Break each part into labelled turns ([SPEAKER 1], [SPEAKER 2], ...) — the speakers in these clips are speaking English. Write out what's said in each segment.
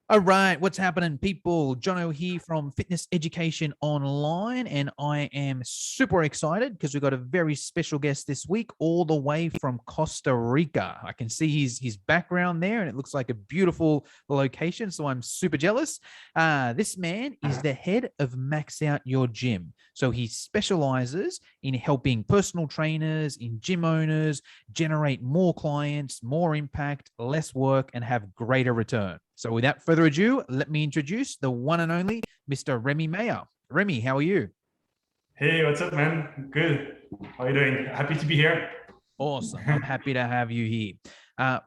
[SPEAKER 1] All right, what's happening, people? Jono here from Fitness Education Online, and I am super excited because we've got a very special guest this week, all the way from Costa Rica. I can see his background there, and it looks like a beautiful location. So I'm super jealous. This man is the head of Max Out Your Gym. So he specializes in helping personal trainers, in gym owners generate more clients, more impact, less work, and have greater return. So without further ado, let me introduce the one and only Mr. Remy Mayer. Remy, how are you?
[SPEAKER 2] Hey, what's up, man? Good. How are you doing? Happy to be here.
[SPEAKER 1] Awesome. I'm happy to have you here.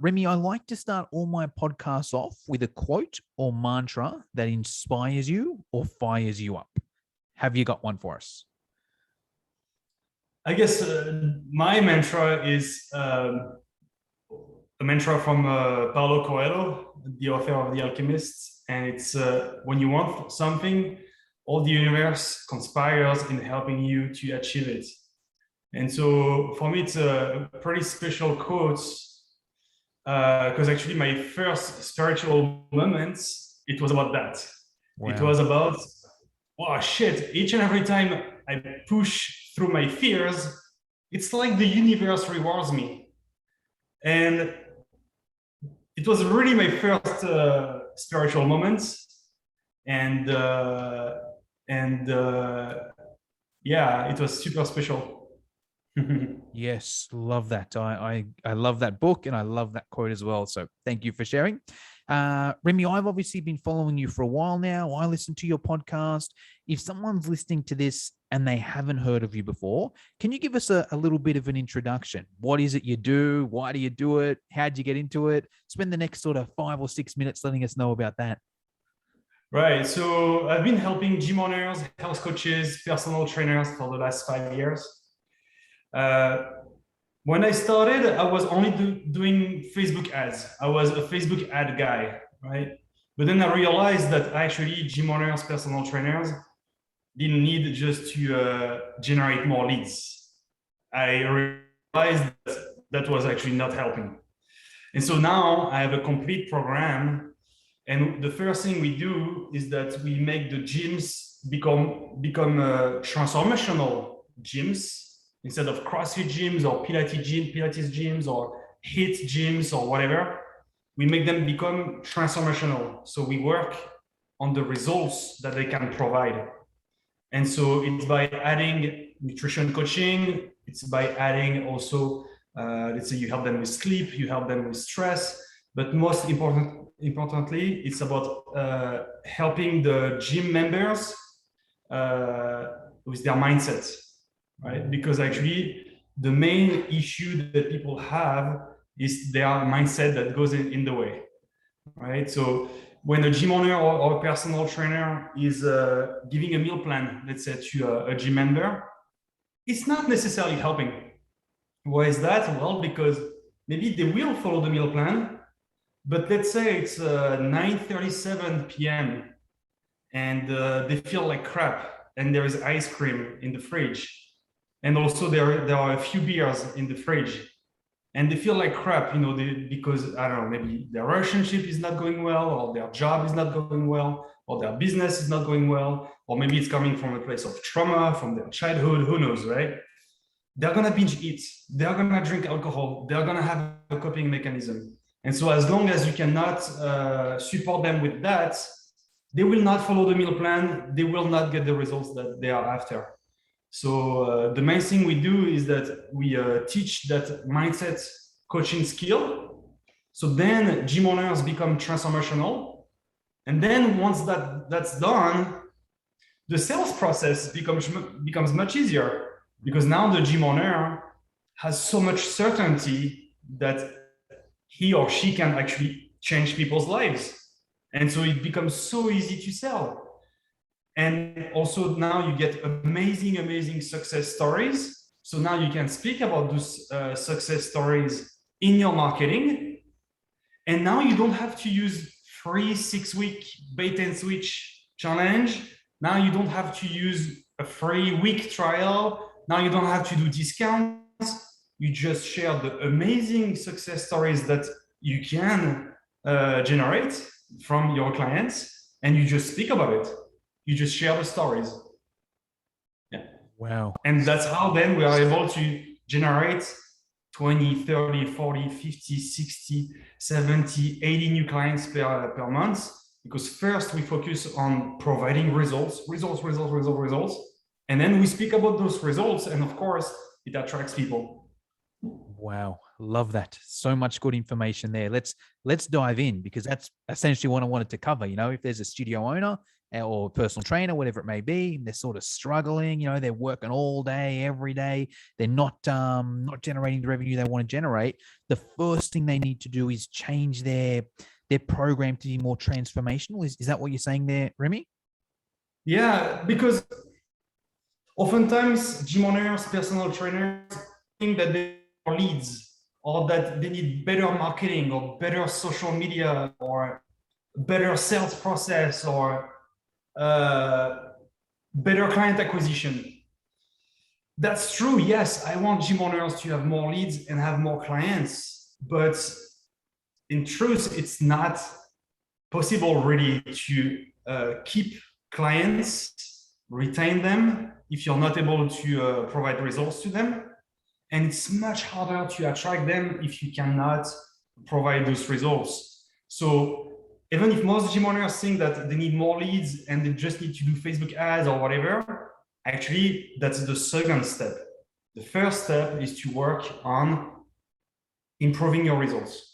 [SPEAKER 1] Remy, I like to start all my podcasts off with a quote or mantra that inspires you or fires you up. Have you got one for us?
[SPEAKER 2] I guess my mantra is a mantra from Paulo Coelho, the author of The Alchemist. And it's when you want something, all the universe conspires in helping you to achieve it. And so for me, it's a pretty special quote because actually my first spiritual moments, it was about that.
[SPEAKER 1] Wow.
[SPEAKER 2] It was about, oh shit, each and every time I push through my fears, it's like the universe rewards me. And it was really my first spiritual moments. And yeah, it was super special.
[SPEAKER 1] Yes, love that. I love that book and I love that quote as well. So thank you for sharing. Remy, I've obviously been following you for a while now. I listen to your podcast. If someone's listening to this and they haven't heard of you before, can you give us a little bit of an introduction? What is it you do? Why do you do it? How'd you get into it? Spend the next sort of 5 or 6 minutes letting us know about that.
[SPEAKER 2] Right. So I've been helping gym owners, health coaches, personal trainers for the last 5 years. When I started, I was only doing Facebook ads. I was a Facebook ad guy, right? But then I realized that actually gym owners, personal trainers didn't need just to generate more leads. I realized that was actually not helping. And so now I have a complete program. And the first thing we do is that we make the gyms become transformational gyms. Instead of CrossFit gyms or Pilates gyms or HIIT gyms or whatever, we make them become transformational. So we work on the results that they can provide. And so it's by adding nutrition coaching, it's by adding also, let's say you help them with sleep, you help them with stress, but most importantly, it's about helping the gym members with their mindset. Right? Because actually, the main issue that people have is their mindset that goes in the way, right? So when a gym owner or a personal trainer is giving a meal plan, let's say to a gym member, it's not necessarily helping. Why is that? Well, because maybe they will follow the meal plan, but let's say it's 9:37 p.m. and they feel like crap and there is ice cream in the fridge. And also there are a few beers in the fridge and they feel like crap, because I don't know, maybe their relationship is not going well, or their job is not going well, or their business is not going well, or maybe it's coming from a place of trauma, from their childhood, who knows, right? They're gonna binge eat, they're gonna drink alcohol, they're gonna have a coping mechanism. And so as long as you cannot support them with that, they will not follow the meal plan, they will not get the results that they are after. So the main thing we do is that we teach that mindset coaching skill. So then gym owners become transformational. And then once that's done, the sales process becomes much easier because now the gym owner has so much certainty that he or she can actually change people's lives. And so it becomes so easy to sell. And also now you get amazing success stories. So now you can speak about those success stories in your marketing. And now you don't have to use free 6-week bait and switch challenge. Now you don't have to use a free week trial. Now you don't have to do discounts. You just share the amazing success stories that you can generate. from your clients and you just speak about it. You just share the stories. Yeah.
[SPEAKER 1] Wow.
[SPEAKER 2] And that's how then we are able to generate 20, 30, 40, 50, 60, 70, 80 new clients per month. Because first we focus on providing results. And then we speak about those results. And of course, it attracts people.
[SPEAKER 1] Wow, love that. So much good information there. Let's dive in, because that's essentially what I wanted to cover. If there's a studio owner or personal trainer, whatever it may be, they're sort of struggling, they're working all day, every day, they're not generating the revenue they want to generate. The first thing they need to do is change their program to be more transformational. Is that what you're saying there, Remy?
[SPEAKER 2] Yeah, because oftentimes gym owners, personal trainers think that they are leads, or that they need better marketing or better social media or better sales process or better client acquisition. That's true. Yes, I want gym owners to have more leads and have more clients, but in truth, it's not possible really to keep clients, retain them if you're not able to provide results to them. And it's much harder to attract them if you cannot provide those results. So even if most gym owners think that they need more leads and they just need to do Facebook ads or whatever, actually, that's the second step. The first step is to work on improving your results.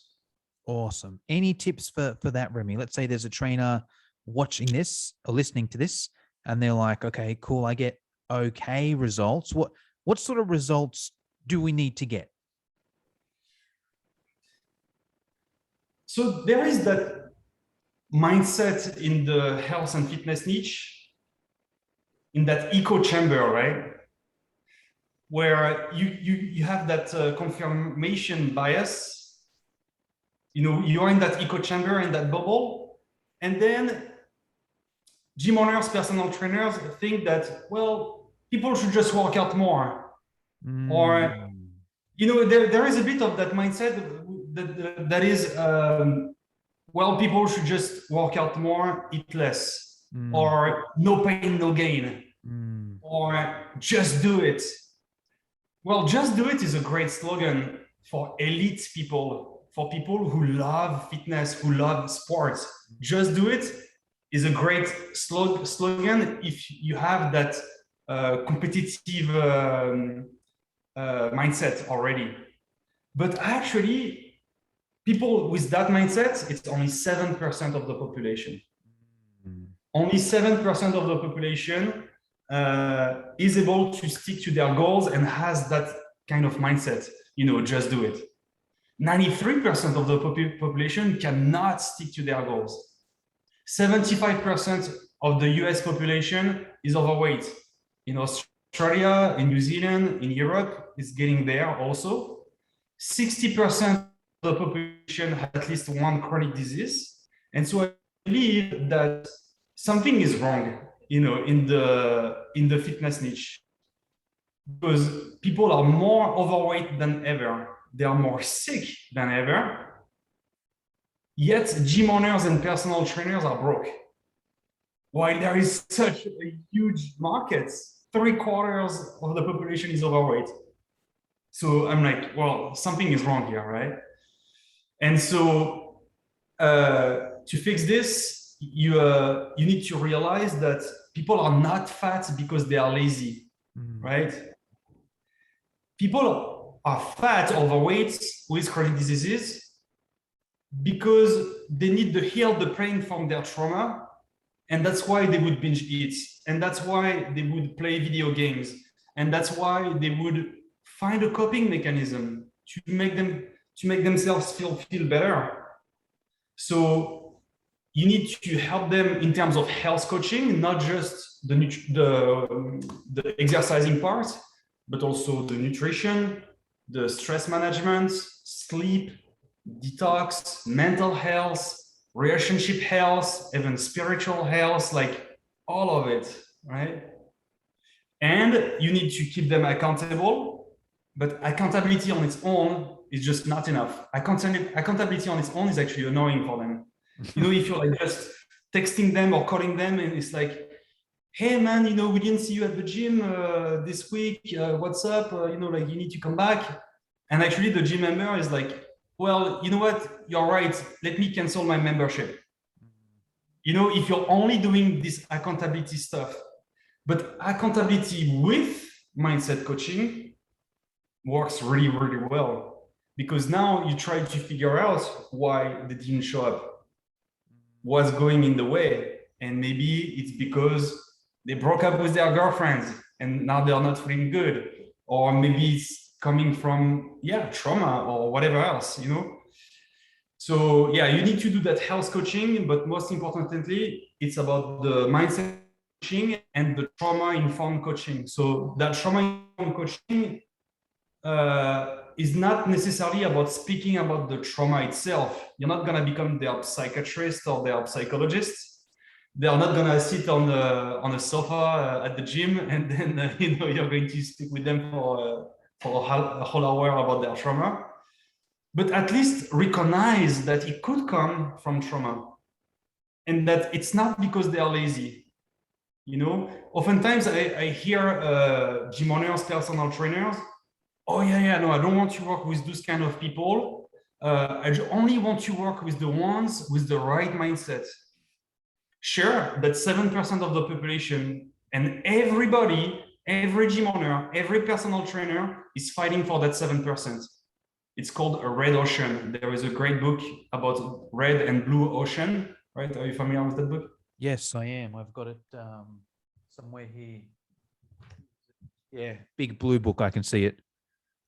[SPEAKER 1] Awesome. Any tips for that, Remy? Let's say there's a trainer watching this or listening to this, and they're like, okay, cool, I get okay results. What sort of results do we need to get?
[SPEAKER 2] So there is that mindset in the health and fitness niche, in that echo chamber, right? Where you have that confirmation bias. You're in that echo chamber, in that bubble, and then gym owners, personal trainers think that, well, people should just work out more. Or, there is a bit of that mindset that is, well, people should just work out more, eat less, or no pain, no gain, or just do it. Well, just do it is a great slogan for elite people, for people who love fitness, who love sports. Just do it is a great slogan if you have that competitive mindset already. But actually, people with that mindset, it's only 7% of the population. Only 7% of the population is able to stick to their goals and has that kind of mindset, just do it. 93% of the population cannot stick to their goals. 75% of the US population is overweight. In Australia, in New Zealand, in Europe, it's getting there also. 60% of the population has at least one chronic disease. And so I believe that something is wrong, in the fitness niche, because people are more overweight than ever. They are more sick than ever. Yet gym owners and personal trainers are broke. While there is such a huge market, 3/4 of the population is overweight. So I'm like, well, something is wrong here, right? And so to fix this, you need to realize that people are not fat because they are lazy, right? People are fat, overweight, with chronic diseases because they need to heal the pain from their trauma, and that's why they would binge eat, and that's why they would play video games, and that's why they would find a coping mechanism to make themselves feel better. So you need to help them in terms of health coaching, not just the exercising part, but also the nutrition, the stress management, sleep, detox, mental health, relationship health, even spiritual health, like all of it, right? And you need to keep them accountable, but accountability on its own is just not enough. Accountability on its own is actually annoying for them. You know, if you're like just texting them or calling them and it's like, hey man, you know, we didn't see you at the gym this week. What's up? You know, like you need to come back. And actually the gym member is like, well, you know what? You're right. Let me cancel my membership. You know, if you're only doing this accountability stuff, but accountability with mindset coaching works really, really well, because now you try to figure out why they didn't show up, what's going in the way. And maybe it's because they broke up with their girlfriends and now they're not feeling good. Or maybe it's coming from, trauma or whatever else, you know? So yeah, you need to do that health coaching, but most importantly, it's about the mindset coaching and the trauma-informed coaching. So that trauma-informed coaching is not necessarily about speaking about the trauma itself. You're not going to become their psychiatrist or their psychologist. They are not going to sit on a sofa at the gym and then you're going to speak with them for a whole hour about their trauma. But at least recognize that it could come from trauma and that it's not because they are lazy. You know, oftentimes I hear gym owners, personal trainers, oh no, I don't want to work with those kind of people. I only want to work with the ones with the right mindset. Sure, that's 7% of the population, and everybody, every gym owner, every personal trainer is fighting for that 7%. It's called a red ocean. There is a great book about red and blue ocean, right? Are you familiar with that book?
[SPEAKER 1] Yes, I am. I've got it somewhere here. Yeah, big blue book. I can see it.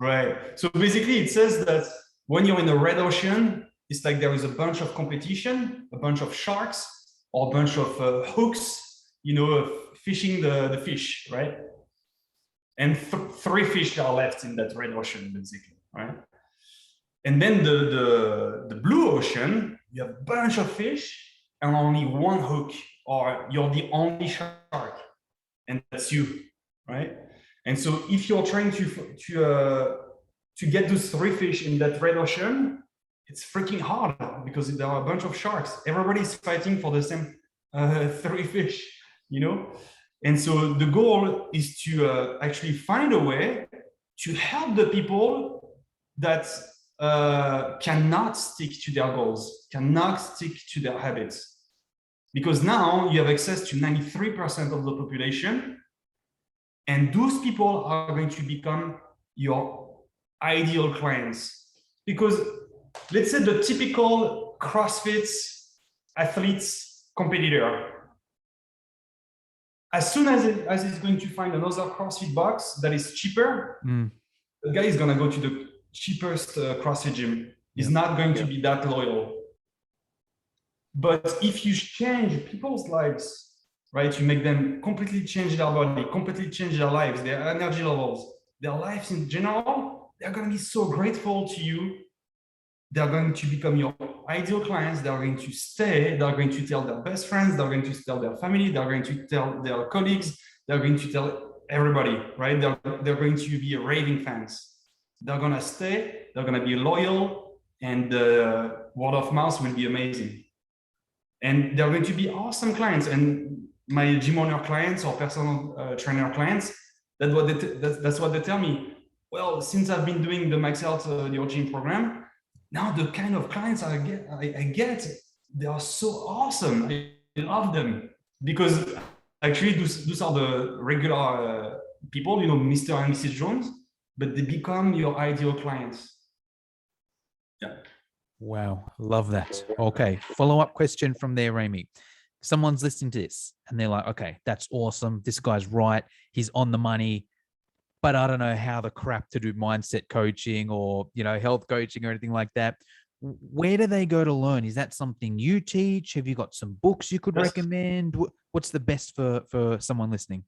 [SPEAKER 2] Right. So basically it says that when you're in the red ocean, it's like there is a bunch of competition, a bunch of sharks, or a bunch of hooks, you know, fishing the fish, right? And three fish are left in that red ocean, basically, right? And then the blue ocean, you have a bunch of fish and only one hook, or you're the only shark, and that's you, right? And so if you're trying to get those three fish in that red ocean, it's freaking hard because there are a bunch of sharks. Everybody's fighting for the same three fish, you know? And so the goal is to actually find a way to help the people that cannot stick to their goals, cannot stick to their habits. Because now you have access to 93% of the population, and those people are going to become your ideal clients. Because let's say the typical CrossFit athlete's competitor, as soon as he's going to find another CrossFit box that is cheaper, the guy is going to go to the cheapest CrossFit gym. He's not going to be that loyal. But if you change people's lives, right, you make them completely change their body, completely change their lives, their energy levels, their lives in general, they're going to be so grateful to you. They're going to become your ideal clients. They're going to stay. They're going to tell their best friends. They're going to tell their family. They're going to tell their colleagues. They're going to tell everybody, right? They're going to be raving fans. They're going to stay. They're going to be loyal, and the word of mouth will be amazing. And they're going to be awesome clients. And my gym owner clients or personal trainer clients, that's what they tell me. Well, since I've been doing the Max Out Your Gym program, now the kind of clients I get, they are so awesome. I love them because actually those are the regular people, you know, Mr. and Mrs. Jones, but they become your ideal clients. Yeah.
[SPEAKER 1] Wow, love that. Okay, follow-up question from there, Remy. Someone's listening to this and they're like, okay, that's awesome. This guy's right. He's on the money, but I don't know how the crap to do mindset coaching or, you know, health coaching or anything like that. Where do they go to learn? Is that something you teach? Have you got some books you could recommend? What's the best for someone listening?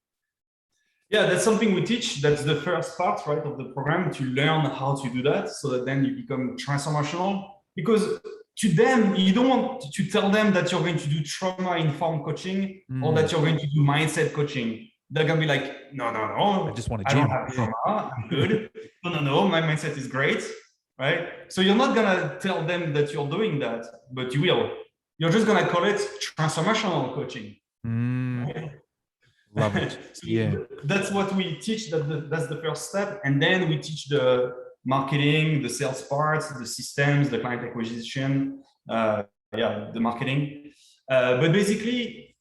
[SPEAKER 2] Yeah, that's something we teach. That's the first part, right, of the program, to learn how to do that so that then you become transformational. Because to them, you don't want to tell them that you're going to do trauma-informed coaching or that you're going to do mindset coaching. They're going to be like, no,
[SPEAKER 1] I just want to gym.
[SPEAKER 2] I don't have trauma. I'm good. No, my mindset is great, right? So you're not going to tell them that you're doing that, but you will. you're just going to call it transformational coaching.
[SPEAKER 1] Right? Love it.
[SPEAKER 2] So
[SPEAKER 1] yeah.
[SPEAKER 2] That's what we teach. That's the first step. And then we teach the marketing, the sales parts, the systems, the client acquisition, the marketing. But basically,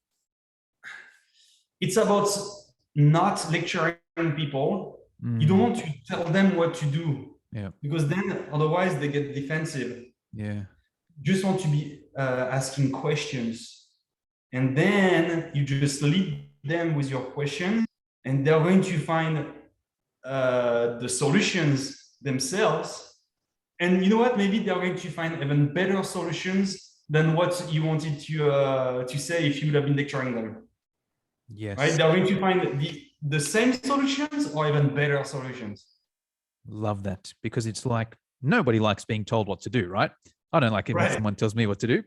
[SPEAKER 2] it's about not lecturing people. You don't want to tell them what to do.
[SPEAKER 1] Yeah.
[SPEAKER 2] Because then otherwise they get defensive.
[SPEAKER 1] Yeah.
[SPEAKER 2] You just want to be asking questions. And then you just lead them with your questions, and they're going to find the solutions themselves. And you know what? Maybe they're going to find even better solutions than what you wanted to say if you would have been lecturing them.
[SPEAKER 1] Yes.
[SPEAKER 2] Right? They're going to find the same solutions or even better solutions.
[SPEAKER 1] Love that, because it's like nobody likes being told what to do, right? I don't like it when someone tells me what to do.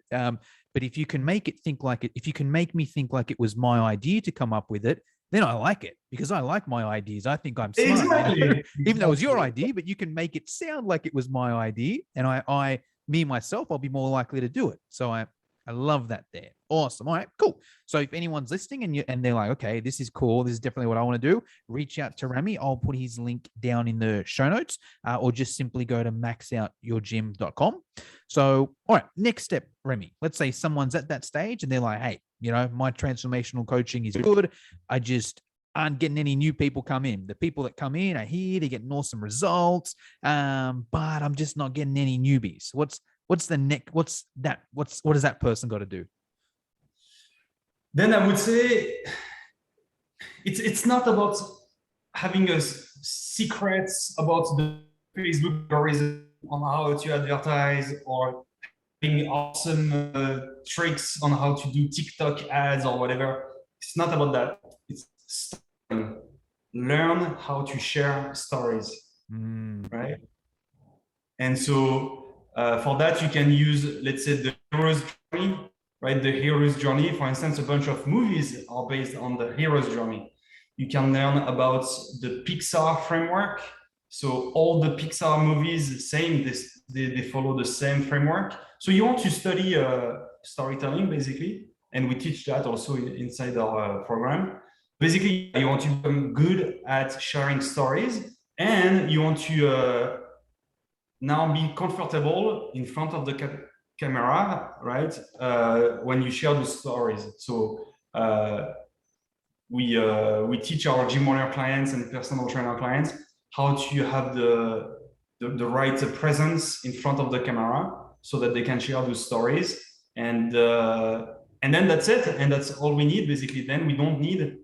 [SPEAKER 1] But if you can make it think like it, if you can make me think like it was my idea to come up with it, then I like it, because I like my ideas. I think I'm smart,
[SPEAKER 2] Exactly.
[SPEAKER 1] Even though it was your idea, but you can make it sound like it was my idea. And me, myself, I'll be more likely to do it. So I love that there. Awesome. All right, cool. So if anyone's listening and they're like, okay, this is cool, this is definitely what I want to do, reach out to Rami. I'll put his link down in the show notes, or just simply go to maxoutyourgym.com. So, all right, next step, Rami. Let's say someone's at that stage and they're like, hey, my transformational coaching is good. I just aren't getting any new people come in. The people that come in are here, they're getting awesome results, but I'm just not getting any newbies. What does that person got to do?
[SPEAKER 2] Then I would say it's not about having a secrets about the Facebook algorithm on how to advertise, or having awesome tricks on how to do TikTok ads or whatever. It's not about that. It's learn how to share stories, right? And so for that, you can use, let's say, the hero's journey, right? The hero's journey, for instance, a bunch of movies are based on the hero's journey. You can learn about the Pixar framework. So all the Pixar movies, they follow the same framework. So you want to study storytelling, basically, and we teach that also inside our program. Basically, you want to become good at sharing stories, and you want to now be comfortable in front of the camera, right? When you share the stories. So we teach our gym owner clients and personal trainer clients how to have the right presence in front of the camera so that they can share those stories. And then that's it. And that's all we need, basically. Then we don't need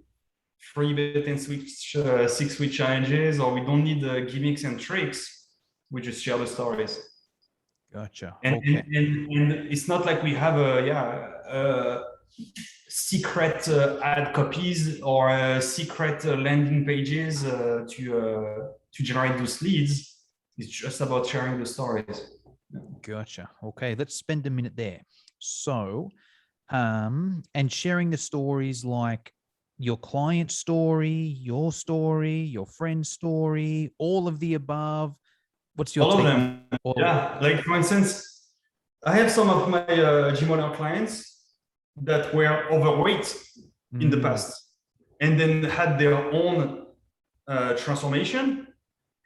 [SPEAKER 2] 3 bet and switch 6-week challenges, or we don't need gimmicks and tricks. We just share the stories.
[SPEAKER 1] Gotcha.
[SPEAKER 2] And,
[SPEAKER 1] okay.
[SPEAKER 2] and it's not like we have secret ad copies or secret landing pages to generate those leads. It's just about sharing the stories.
[SPEAKER 1] Gotcha. Okay, let's spend a minute there. So, and sharing the stories, like your client story, your friend's story, all of the above. What's your
[SPEAKER 2] all
[SPEAKER 1] take?
[SPEAKER 2] of them? Like for instance, I have some of my gym owner clients that were overweight in the past, and then had their own transformation,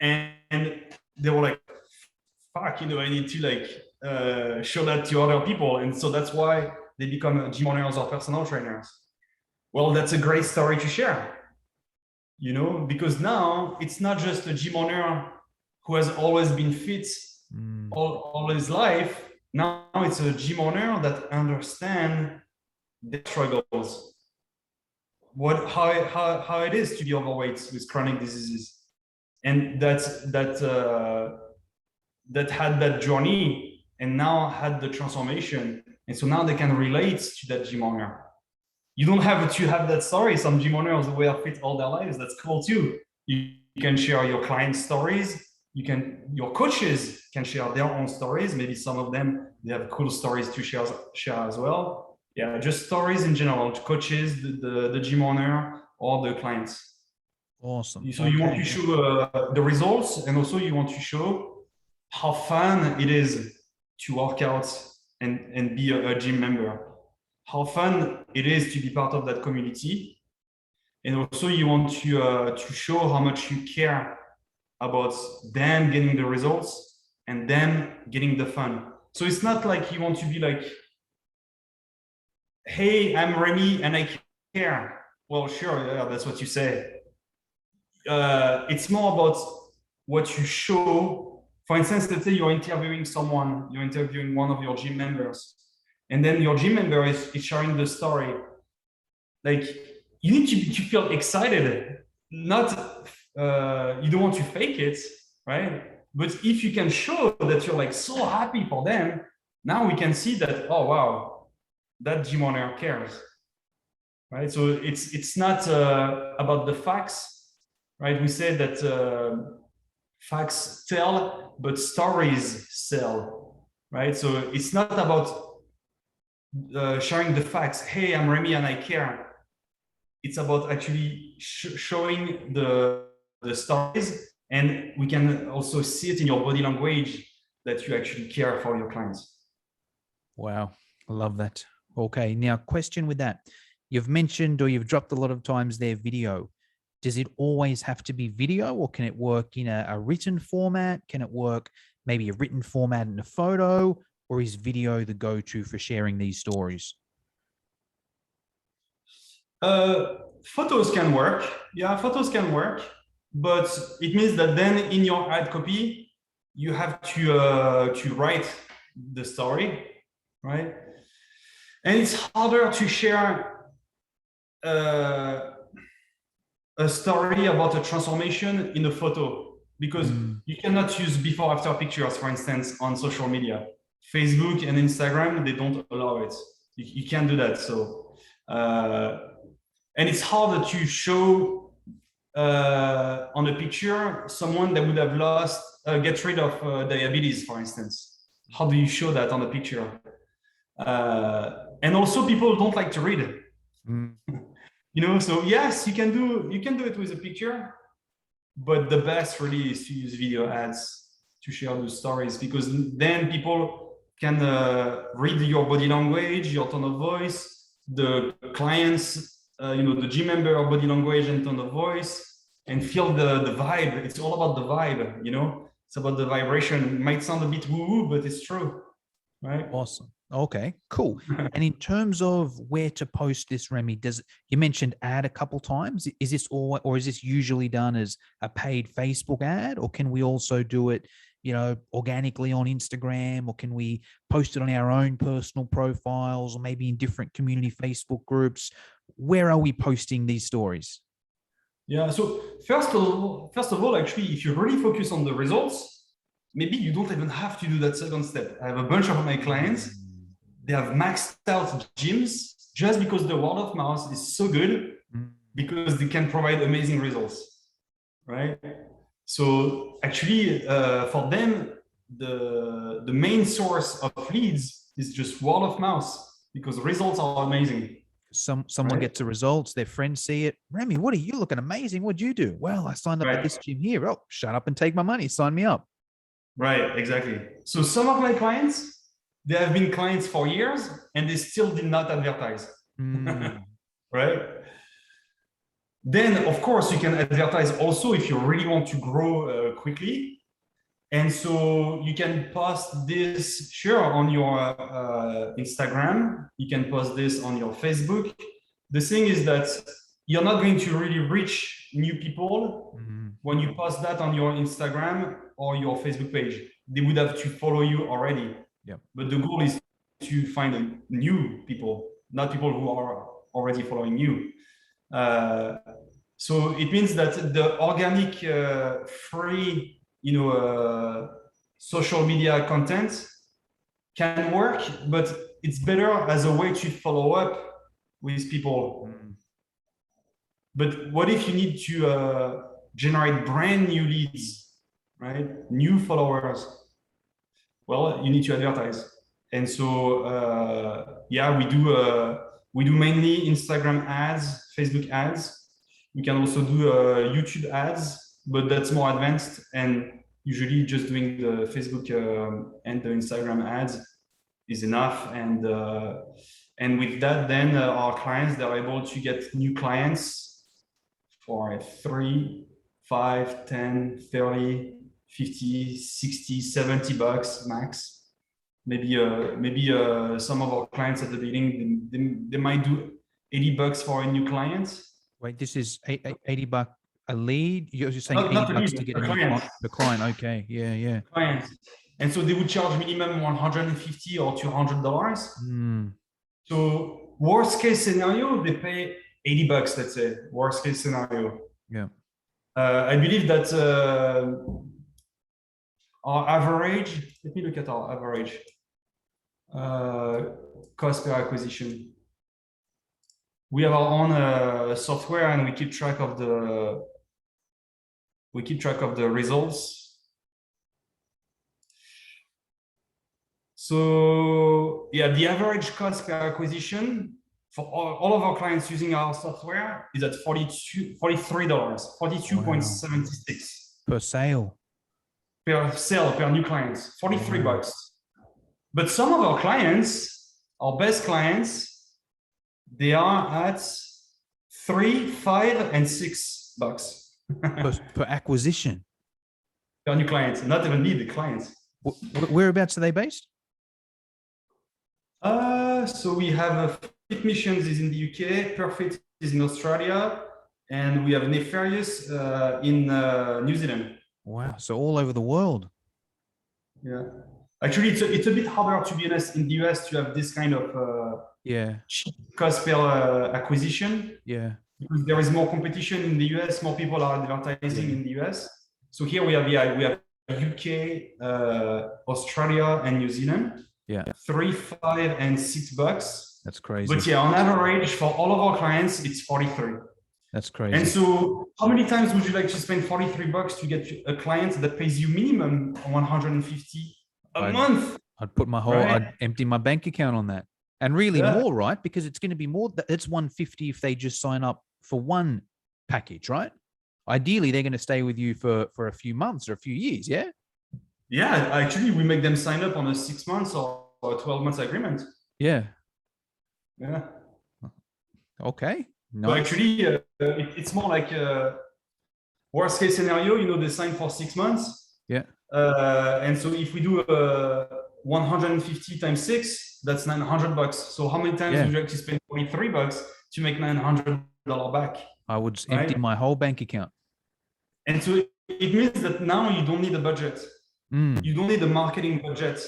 [SPEAKER 2] and they were like, fuck, I need to show that to other people. And so that's why they become gym owners or personal trainers. Well, that's a great story to share, because now it's not just a gym owner who has always been fit all his life. Now it's a gym owner that understands the struggles, how it is to be overweight with chronic diseases, and that had that journey and now had the transformation, and so now they can relate to that gym owner. You don't have to have that story. Some gym owners were fit all their lives. That's cool too. You can share your client stories. Your coaches can share their own stories. Maybe some of them, they have cool stories to share as well. Yeah, just stories in general. Coaches, the gym owner, or the clients.
[SPEAKER 1] Awesome.
[SPEAKER 2] So you want to show the results, and also you want to show how fun it is to work out and be a gym member. How fun it is to be part of that community. And also you want to show how much you care about them getting the results and them getting the fun. So it's not like you want to be like, hey, I'm Remy and I care. Well, sure, yeah, that's what you say. It's more about what you show. For instance, let's say you're interviewing someone, you're interviewing one of your gym members, and then your gym member is sharing the story. Like, you need to feel excited, not, you don't want to fake it, right? But if you can show that you're like so happy for them, now we can see that, oh, wow, that gym owner cares, right? So it's not about the facts, right? We say that facts tell, but stories sell, right? So it's not about sharing the facts. Hey, I'm Remy and I care. It's about actually showing the stories, and we can also see it in your body language that you actually care for your clients.
[SPEAKER 1] Wow, I love that. Okay, now question with that. You've mentioned, or you've dropped a lot of times there, video. Does it always have to be video, or can it work in a written format? Can it work maybe a written format and a photo, or is video the go-to for sharing these stories?
[SPEAKER 2] Photos can work. Yeah, photos can work, but it means that then in your ad copy, you have to write the story, right? And it's harder to share a story about a transformation in a photo because you cannot use before after pictures, for instance, on social media. Facebook and Instagram, they don't allow it. You can't do that. So and it's harder to show on a picture someone that would have lost, get rid of diabetes, for instance. How do you show that on a picture? And also, people don't like to read it. You know, so yes, you can do it with a picture, but the best really is to use video ads to share those stories, because then people can read your body language, your tone of voice, the clients. The gym member body language and tone of voice, and feel the vibe. It's all about the vibe, you know? It's about the vibration. It might sound a bit woo-woo, but it's true, right?
[SPEAKER 1] Awesome. Okay, cool. And in terms of where to post this, Remy, you mentioned ad a couple times. Is this all, or is this usually done as a paid Facebook ad, or can we also do it, organically on Instagram, or can we post it on our own personal profiles, or maybe in different community Facebook groups? Where are we posting these stories?
[SPEAKER 2] Yeah, so first of all, actually, if you really focus on the results, maybe you don't even have to do that second step. I have a bunch of my clients, they have maxed out gyms just because the word of mouth is so good, because they can provide amazing results, right? So actually, for them, the main source of leads is just word of mouth, because results are amazing.
[SPEAKER 1] Someone gets the results, their friends see it. Remy, what are you looking amazing? What'd you do? Well, I signed up at this gym here. Oh, shut up and take my money. Sign me up.
[SPEAKER 2] Right, exactly. So some of my clients, they have been clients for years and they still did not advertise. Right? Then, of course, you can advertise also if you really want to grow quickly. And so you can post this, sure, on your Instagram. You can post this on your Facebook. The thing is that you're not going to really reach new people when you post that on your Instagram or your Facebook page. They would have to follow you already.
[SPEAKER 1] Yep.
[SPEAKER 2] But the goal is to find new people, not people who are already following you. So it means that the organic, free, social media content can work, but it's better as a way to follow up with people. But what if you need to generate brand new leads, right? New followers? Well, you need to advertise. And so, yeah, we do mainly Instagram ads, Facebook ads. We can also do YouTube ads, but that's more advanced. And usually just doing the Facebook and the Instagram ads is enough. And with that, then our clients, they're able to get new clients for 3, 5, 10, 30, 50, 60, 70 bucks max. Maybe some of our clients at the beginning, they might do 80 bucks for a new client.
[SPEAKER 1] Wait, this is $80 a lead. You're saying
[SPEAKER 2] Not
[SPEAKER 1] 80
[SPEAKER 2] a
[SPEAKER 1] bucks
[SPEAKER 2] lead,
[SPEAKER 1] to get
[SPEAKER 2] a
[SPEAKER 1] a new
[SPEAKER 2] client.
[SPEAKER 1] client. Okay, yeah.
[SPEAKER 2] Clients. And so they would charge minimum $150 or $200. So worst case scenario, they pay 80 bucks, let's say, worst case scenario.
[SPEAKER 1] Yeah.
[SPEAKER 2] I believe that our average, let me look at our average cost per acquisition. We have our own software and we keep track of the results. So yeah, the average cost per acquisition for all of our clients using our software is at $43, $42.76
[SPEAKER 1] per sale.
[SPEAKER 2] Per new clients, 43 bucks. But some of our clients, our best clients, they are at 3, 5, and 6 bucks
[SPEAKER 1] per acquisition.
[SPEAKER 2] Per new clients, not even need the clients.
[SPEAKER 1] Whereabouts are they based?
[SPEAKER 2] So we have Fit Missions is in the UK, Perfect is in Australia, and we have Nefarious in New Zealand.
[SPEAKER 1] Wow, so all over the world.
[SPEAKER 2] Yeah, actually, it's a bit harder, to be honest, in the US to have this kind of cheap cost per acquisition.
[SPEAKER 1] Yeah,
[SPEAKER 2] because there is more competition in the US, more people are advertising in the US. So here we have UK, Australia, and New Zealand.
[SPEAKER 1] Yeah,
[SPEAKER 2] 3, 5, and 6 bucks.
[SPEAKER 1] That's crazy.
[SPEAKER 2] But yeah, on average, for all of our clients, it's 43.
[SPEAKER 1] That's crazy.
[SPEAKER 2] And so, how many times would you like to spend 43 bucks to get a client that pays you minimum 150 a month?
[SPEAKER 1] I'd put my whole, I'd empty my bank account on that, and really more, right? Because it's going to be more. It's 150 if they just sign up for one package, right? Ideally, they're going to stay with you for a few months or a few years. Yeah.
[SPEAKER 2] Yeah, actually, we make them sign up on a 6 months or 12 months agreement.
[SPEAKER 1] Yeah.
[SPEAKER 2] Yeah.
[SPEAKER 1] Okay.
[SPEAKER 2] Nice. So actually, it's more like worst case scenario. They sign for 6 months.
[SPEAKER 1] Yeah.
[SPEAKER 2] And so if we do 150 times 6, that's 900 bucks. So how many times would you actually spend 43 bucks to make $900 back?
[SPEAKER 1] I would empty my whole bank account.
[SPEAKER 2] And so it means that now you don't need a budget. You don't need a marketing budget,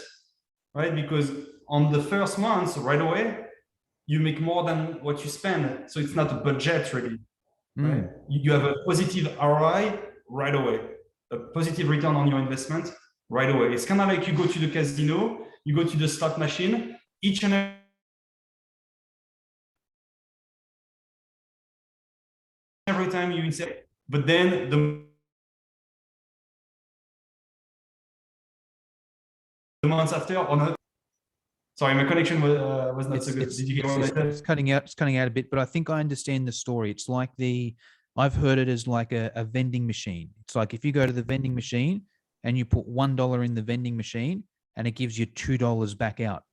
[SPEAKER 2] right? Because on the first month, right away, you make more than what you spend. So it's not a budget really, right? You have a positive ROI right away, a positive return on your investment right away. It's kind of like you go to the casino, you go to the slot machine, each and every time you insert, but then the months after or not. Sorry, my connection was not so good. Did you get what I said?
[SPEAKER 1] It's cutting out a bit, but I think I understand the story. It's like I've heard it as like a vending machine. It's like if you go to the vending machine and you put $1 in the vending machine and it gives you $2 back out.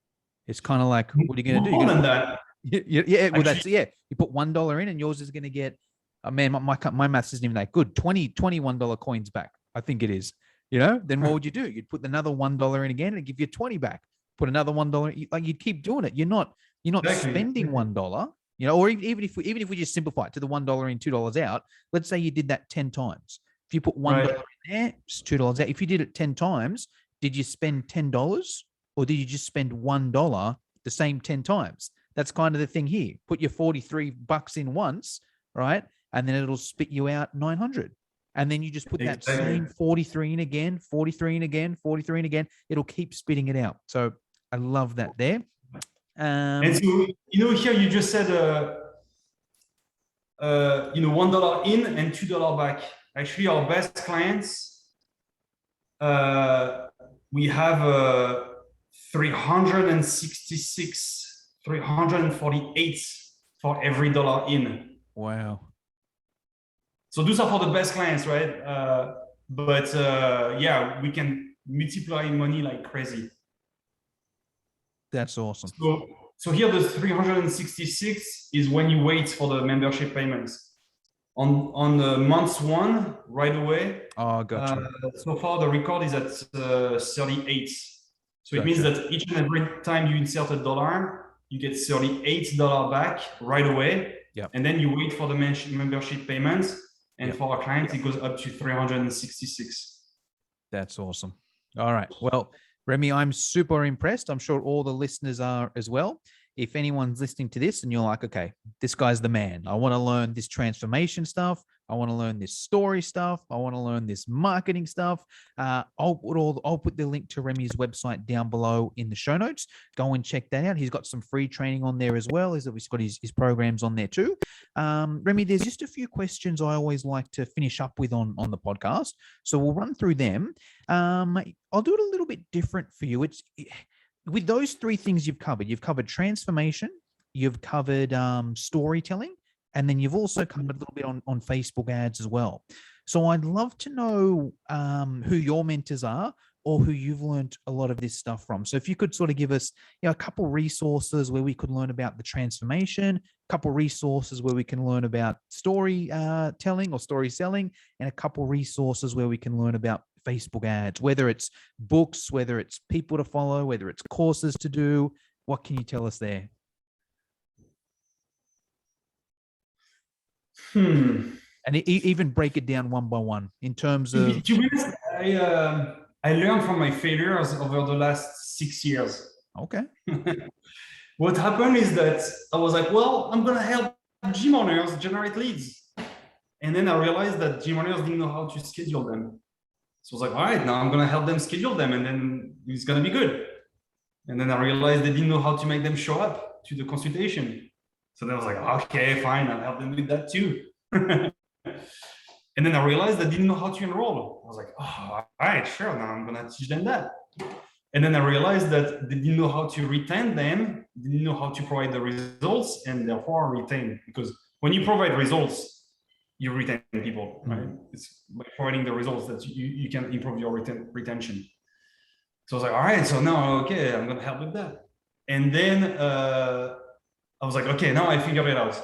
[SPEAKER 1] It's kind of like, what are you going to do?
[SPEAKER 2] More than that.
[SPEAKER 1] Yeah, well, that's You put $1 in and yours is going to get, man, my maths isn't even that good. $21 coins back. I think it is. Then what would you do? You'd put another $1 in again and give you 20 back. Put another $1. Like you'd keep doing it. You're not spending $1. Or even if we just simplify it to the $1 in, $2 out. Let's say you did that 10 times. If you put $1 in there, it's $2 out. If you did it 10 times, did you spend $10 or did you just spend $1 the same 10 times? That's kind of the thing here. Put your 43 bucks in once, right? And then it'll spit you out 900. And then you just put that same 43 in again, 43 in again, 43 in again. It'll keep spitting it out. So I love that there.
[SPEAKER 2] And so, here you just said, $1 in and $2 back. Actually, our best clients, we have 366, 348 for every dollar in.
[SPEAKER 1] Wow.
[SPEAKER 2] So those are for the best clients, right? But we can multiply money like crazy.
[SPEAKER 1] That's awesome.
[SPEAKER 2] So here the 366 is when you wait for the membership payments. On the month one, right away.
[SPEAKER 1] Oh, gotcha.
[SPEAKER 2] So far the record is at 38. So it means
[SPEAKER 1] Gotcha.
[SPEAKER 2] that each and every time you insert $1, you get $38 back right away.
[SPEAKER 1] Yep.
[SPEAKER 2] And then you wait for the membership payments. And
[SPEAKER 1] Yep.
[SPEAKER 2] for our clients, it goes up to 366.
[SPEAKER 1] That's awesome. All right. Well, Remy, I'm super impressed. I'm sure all the listeners are as well. If anyone's listening to this and you're like, okay, this guy's the man. I want to learn this transformation stuff. I want to learn this story stuff. I want to learn this marketing stuff. I'll put the link to Remy's website down below in the show notes. Go and check that out. He's got some free training on there as well. He's got his programs on there too. Remy, there's just a few questions I always like to finish up with on the podcast. So we'll run through them. I'll do it a little bit different for you. With those three things you've covered transformation, you've covered storytelling, and then you've also covered a little bit on Facebook ads as well. So I'd love to know who your mentors are or who you've learned a lot of this stuff from. So if you could sort of give us a couple resources where we could learn about the transformation, a couple resources where we can learn about storytelling or story selling, and a couple resources where we can learn about Facebook ads, whether it's books, whether it's people to follow, whether it's courses to do. What can you tell us there? And even break it down one by one in terms of.
[SPEAKER 2] To be honest, I learned from my failures over the last 6 years.
[SPEAKER 1] Okay.
[SPEAKER 2] What happened is that I was like, well, I'm going to help gym owners generate leads. And then I realized that gym owners didn't know how to schedule them. So I was like, all right, now I'm going to help them schedule them, and then it's going to be good. And then I realized they didn't know how to make them show up to the consultation. So then I was like, okay, fine, I'll help them with that too. And then I realized they didn't know how to enroll. I was like, oh, all right, sure, now I'm going to teach them that. And then I realized that they didn't know how to retain them, didn't know how to provide the results, and therefore retain. Because when you provide results, you retain people, right? It's by providing the results that you can improve your retention. So I was like, all right, so now, okay, I'm going to help with that. And then I was like, okay, now I figured it out.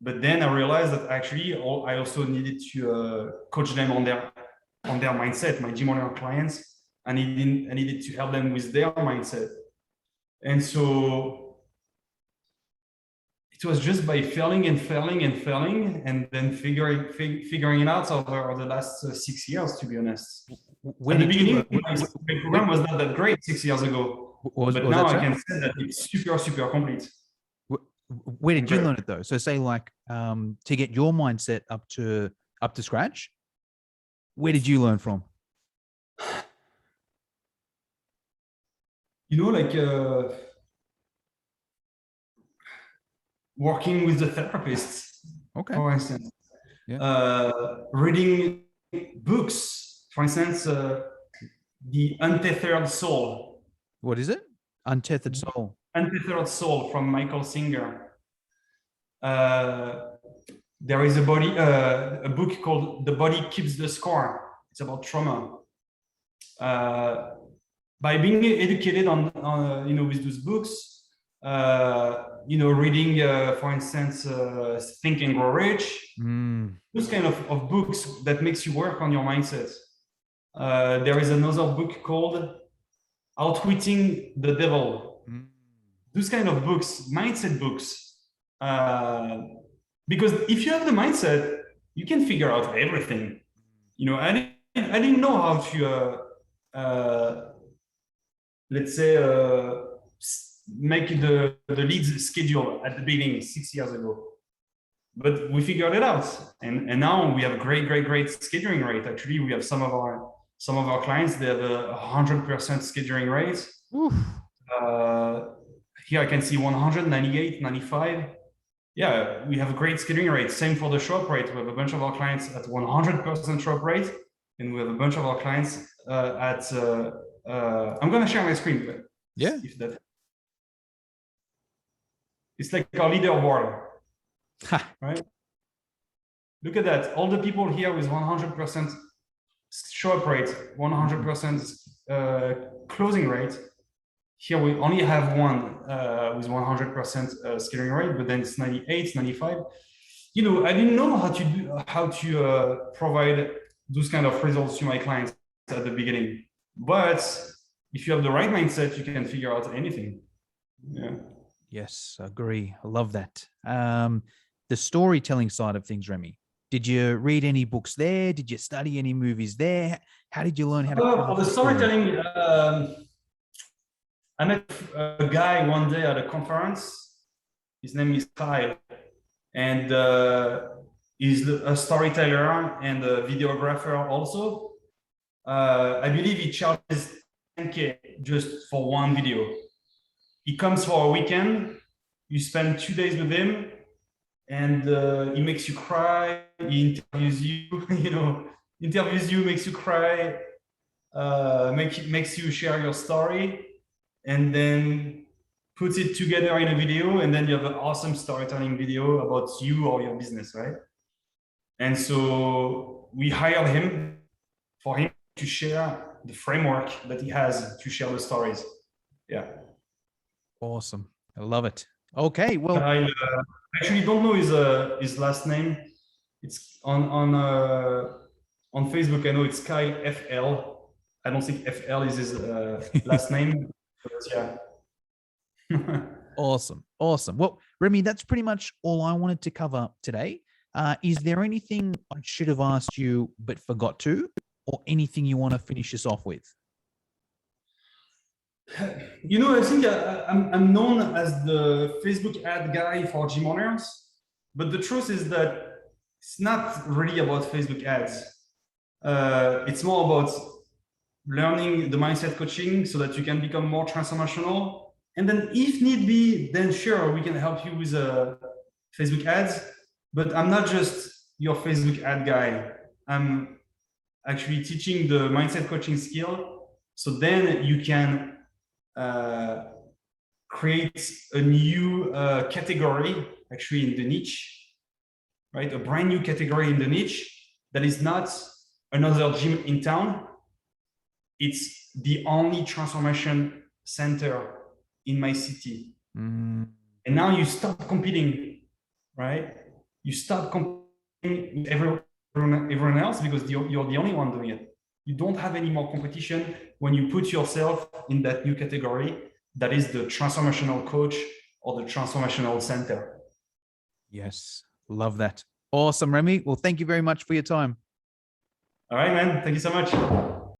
[SPEAKER 2] But then I realized that actually I also needed to coach them on their mindset, my gym owner clients. I needed to help them with their mindset. And so it was just by failing and then figuring it out over the last 6 years, to be honest. At the beginning, my program was not that great 6 years ago. But now I can say that it's super, super complete.
[SPEAKER 1] Where did you learn it though? So say like to get your mindset up to scratch, where did you learn from?
[SPEAKER 2] You know, like working with the therapists,
[SPEAKER 1] okay,
[SPEAKER 2] for instance. Yeah. Reading books, for instance, The Untethered Soul.
[SPEAKER 1] What is it? Untethered Soul.
[SPEAKER 2] Untethered Soul from Michael Singer. There is a book called The Body Keeps the Score. It's about trauma. By being educated on with those books, reading, for instance, Think and Grow Rich, those kind of books that makes you work on your mindset. There is another book called Outwitting the Devil. Those kind of books, mindset books, because if you have the mindset, you can figure out everything. I didn't know how to, let's say, make the leads schedule at the beginning 6 years ago, but we figured it out, and now we have a great scheduling rate. Actually, we have some of our clients, they have a 100% scheduling rate. Here I can see 198, 95. Yeah, we have a great scheduling rate. Same for the show up rate. We have a bunch of our clients at 100% show up rate, and we have a bunch of our clients at. I'm going to share my screen. But
[SPEAKER 1] yeah.
[SPEAKER 2] It's like our leaderboard, right? Look at that. All the people here with 100% show up rate, 100% closing rate. Here we only have one with 100% scaling rate, but then it's 98, 95. You know, I didn't know how to provide those kind of results to my clients at the beginning. But if you have the right mindset, you can figure out anything. Yeah.
[SPEAKER 1] Yes, agree. I love that. The storytelling side of things, Remy. Did you read any books there? Did you study any movies there? How did you learn how to craft
[SPEAKER 2] For the
[SPEAKER 1] a story?
[SPEAKER 2] storytelling, I met a guy one day at a conference. His name is Kyle, and he's a storyteller and a videographer also. I believe he charges 10K just for one video. He comes for a weekend. You spend 2 days with him, and he makes you cry. He interviews you, makes you cry, makes you share your story, and then puts it together in a video, and then you have an awesome storytelling video about you or your business, right? And so we hired him for him to share the framework that he has to share the stories. Yeah.
[SPEAKER 1] Awesome. I love it. Okay. Well,
[SPEAKER 2] I actually don't know his last name. It's on Facebook. I know it's Kyle FL. I don't think FL is his last name, but yeah.
[SPEAKER 1] awesome. Awesome. Well, Remy, that's pretty much all I wanted to cover today. Is there anything I should have asked you but forgot to, or anything you want to finish us off with?
[SPEAKER 2] You know, I think I'm known as the Facebook ad guy for gym owners, but the truth is that it's not really about Facebook ads. It's more about learning the mindset coaching so that you can become more transformational. And then if need be, then sure, we can help you with Facebook ads. But I'm not just your Facebook ad guy. I'm actually teaching the mindset coaching skill. So then you can create a new category actually in the niche, right? A brand new category in the niche that is not another gym in town. It's the only transformation center in my city.
[SPEAKER 1] Mm.
[SPEAKER 2] And now you stop competing, right? You stop competing with everyone else because you're the only one doing it. You don't have any more competition when you put yourself in that new category that is the transformational coach or the transformational center.
[SPEAKER 1] Yes, love that. Awesome, Remy. Well, thank you very much for your time.
[SPEAKER 2] All right, man. Thank you so much.